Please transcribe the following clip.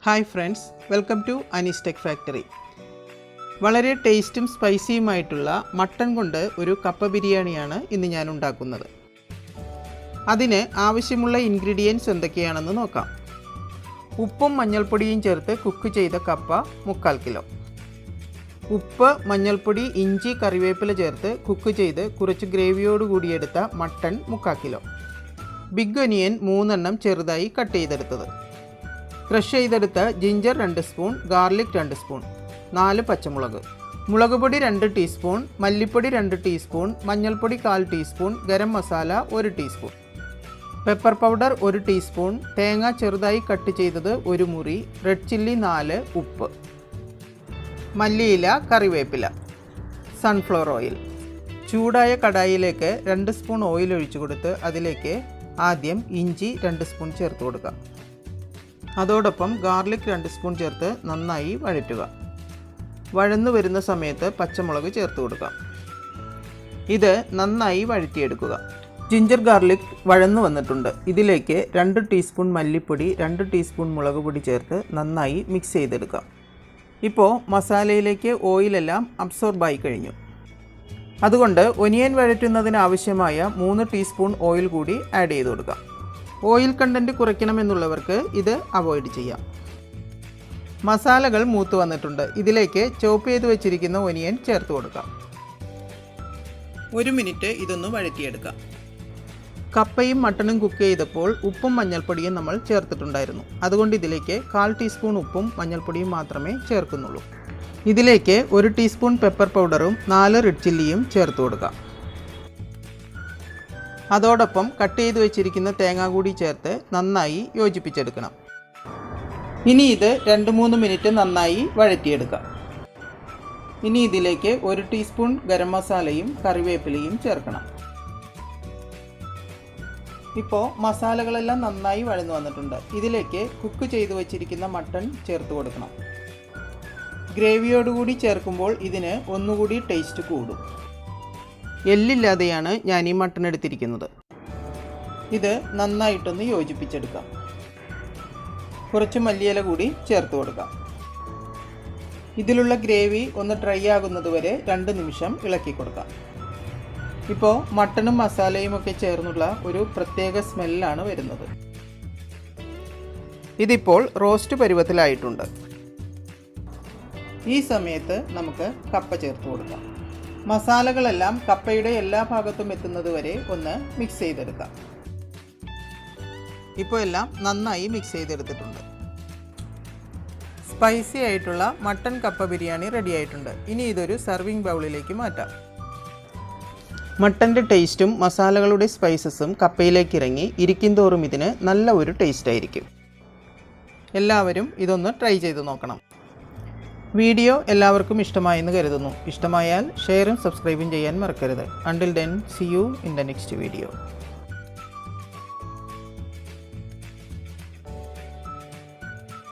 Hi friends, welcome to Ani'sTechFactory. വളരെ ടേസ്റ്റും സ്പൈസിയുമായിട്ടുള്ള mutton കൊണ്ട് ഒരു കപ്പ ബിരിയാണിയാണ് ഇന്ന് ഞാൻ ഉണ്ടാക്കുന്നത്. അതിന് ആവശ്യമുള്ള ഇൻഗ്രീഡിയൻസ് എന്തൊക്കെയാണെന്ന് നോക്കാം. ഉപ്പും മഞ്ഞൾപ്പൊടിയും ചേർത്ത് കുക്ക് ചെയ്ത കപ്പ 3/4 കിലോ. ഉപ്പ്, മഞ്ഞൾപ്പൊടി, ഇഞ്ചി, കറിവേപ്പില ചേർത്ത് കുക്ക് ചെയ്ത് കുറച്ച് ഗ്രേവിയോട് കൂടിയെടുത്ത മട്ടൺ 3/4 കിലോ. ബിഗ് ഒനിയൻ 3 എണ്ണം ചെറുതായി കട്ട് ചെയ്തെടുത്തത്. ക്രഷ് ചെയ്തെടുത്ത ജിഞ്ചർ 2 സ്പൂൺ, ഗാർലിക് 2 സ്പൂൺ, 4 പച്ചമുളക്, മുളക് പൊടി 2 ടീസ്പൂൺ, മല്ലിപ്പൊടി 2 ടീസ്പൂൺ, മഞ്ഞൾപ്പൊടി 1/4 teaspoon, garam masala 1 teaspoon, pepper powder 1 teaspoon, തേങ്ങ ചെറുതായി കട്ട് ചെയ്തത് 1 മുറി, റെഡ് ചില്ലി 4, ഉപ്പ്, മല്ലിയില, കറിവേപ്പില, സൺഫ്ലവർ ഓയിൽ. ചൂടായ കടായിലേക്ക് 2 സ്പൂൺ ഓയിൽ ഒഴിച്ചു കൊടുത്ത് അതിലേക്ക് ആദ്യം ഇഞ്ചി 2 സ്പൂൺ ചേർത്ത് കൊടുക്കുക. അതോടൊപ്പം ഗാർലിക് 2 സ്പൂൺ ചേർത്ത് നന്നായി വഴറ്റുക. വഴന്നു വരുന്ന സമയത്ത് പച്ചമുളക് ചേർത്ത് കൊടുക്കുക. ഇത് നന്നായി വഴറ്റിയെടുക്കുക. ജിഞ്ചർ ഗാർലിക് വഴന്നു വന്നിട്ടുണ്ട്. ഇതിലേക്ക് 2 ടീസ്പൂൺ മല്ലിപ്പൊടി, 2 ടീസ്പൂൺ മുളക് പൊടി ചേർത്ത് നന്നായി മിക്സ് ചെയ്തെടുക്കാം. ഇപ്പോൾ മസാലയിലേക്ക് ഓയിലെല്ലാം അബ്സോർബായി കഴിഞ്ഞു. അതുകൊണ്ട് ഒനിയൻ വഴറ്റുന്നതിന് ആവശ്യമായ 3 ടീസ്പൂൺ ഓയിൽ കൂടി ആഡ് ചെയ്ത് കൊടുക്കാം. ഓയിൽ കണ്ടൻറ്റ് കുറയ്ക്കണമെന്നുള്ളവർക്ക് ഇത് അവോയ്ഡ് ചെയ്യാം. മസാലകൾ മൂത്ത് വന്നിട്ടുണ്ട്. ഇതിലേക്ക് ചോപ്പ് ചെയ്ത് വെച്ചിരിക്കുന്ന ഒനിയൻ ചേർത്ത് കൊടുക്കാം. 1 മിനിറ്റ് ഇതൊന്ന് വഴറ്റിയെടുക്കാം. കപ്പയും മട്ടണും കുക്ക് ചെയ്തപ്പോൾ ഉപ്പും മഞ്ഞൾപ്പൊടിയും നമ്മൾ ചേർത്തിട്ടുണ്ടായിരുന്നു. അതുകൊണ്ട് ഇതിലേക്ക് 1/4 ടീസ്പൂൺ ഉപ്പും മഞ്ഞൾപ്പൊടിയും മാത്രമേ ചേർക്കുന്നുള്ളൂ. ഇതിലേക്ക് 1 ടീസ്പൂൺ പെപ്പർ പൗഡറും 4 റെഡ് ചില്ലിയും ചേർത്ത് കൊടുക്കാം. അതോടൊപ്പം കട്ട് ചെയ്ത് വെച്ചിരിക്കുന്ന തേങ്ങ കൂടി ചേർത്ത് നന്നായി യോജിപ്പിച്ചെടുക്കണം. ഇനി ഇത് 2-3 മിനിറ്റ് നന്നായി വഴറ്റിയെടുക്കാം. ഇനി ഇതിലേക്ക് 1 ടീസ്പൂൺ ഗരം മസാലയും കറിവേപ്പിലയും ചേർക്കണം. ഇപ്പോൾ മസാലകളെല്ലാം നന്നായി വഴന്നു വന്നിട്ടുണ്ട്. ഇതിലേക്ക് കുക്ക് ചെയ്ത് വെച്ചിരിക്കുന്ന മട്ടൺ ചേർത്ത് കൊടുക്കണം. ഗ്രേവിയോടുകൂടി ചേർക്കുമ്പോൾ ഇതിന് ഒന്നുകൂടി ടേസ്റ്റ് കൂടും. എല്ലില്ലാതെയാണ് ഞാൻ ഈ മട്ടൺ എടുത്തിരിക്കുന്നത്. ഇത് നന്നായിട്ടൊന്ന് യോജിപ്പിച്ചെടുക്കാം. കുറച്ച് മല്ലിയില കൂടി ചേർത്ത് കൊടുക്കാം. ഇതിലുള്ള ഗ്രേവി ഒന്ന് ഡ്രൈ ആകുന്നത് വരെ 2 നിമിഷം ഇളക്കി കൊടുക്കാം. ഇപ്പോൾ മട്ടണും മസാലയും ഒക്കെ ചേർന്നുള്ള ഒരു പ്രത്യേക സ്മെല്ലാണ് വരുന്നത്. ഇതിപ്പോൾ റോസ്റ്റ് പരുവത്തിലായിട്ടുണ്ട്. ഈ സമയത്ത് നമുക്ക് കപ്പ ചേർത്ത് കൊടുക്കാം. മസാലകളെല്ലാം കപ്പയുടെ എല്ലാ ഭാഗത്തും എത്തുന്നത് വരെ ഒന്ന് മിക്സ് ചെയ്തെടുക്കാം. ഇപ്പോൾ എല്ലാം നന്നായി മിക്സ് ചെയ്തെടുത്തിട്ടുണ്ട്. സ്പൈസി ആയിട്ടുള്ള മട്ടൺ കപ്പ ബിരിയാണി റെഡി ആയിട്ടുണ്ട്. ഇനി ഇതൊരു സർവിങ് ബൗളിലേക്ക് മാറ്റാം. മട്ടൻ്റെ ടേസ്റ്റും മസാലകളുടെ സ്പൈസസും കപ്പയിലേക്ക് ഇറങ്ങി ഇരിക്കും തോറും ഇതിന് നല്ല ഒരു ടേസ്റ്റ് ആയിരിക്കും. എല്ലാവരും ഇതൊന്ന് ട്രൈ ചെയ്ത് നോക്കണം. വീഡിയോ എല്ലാവർക്കും ഇഷ്ടമായെന്ന് കരുതുന്നു. ഇഷ്ടമായാൽ ഷെയറും സബ്സ്ക്രൈബും ചെയ്യാൻ മറക്കരുത്. Until then, see you in the next video.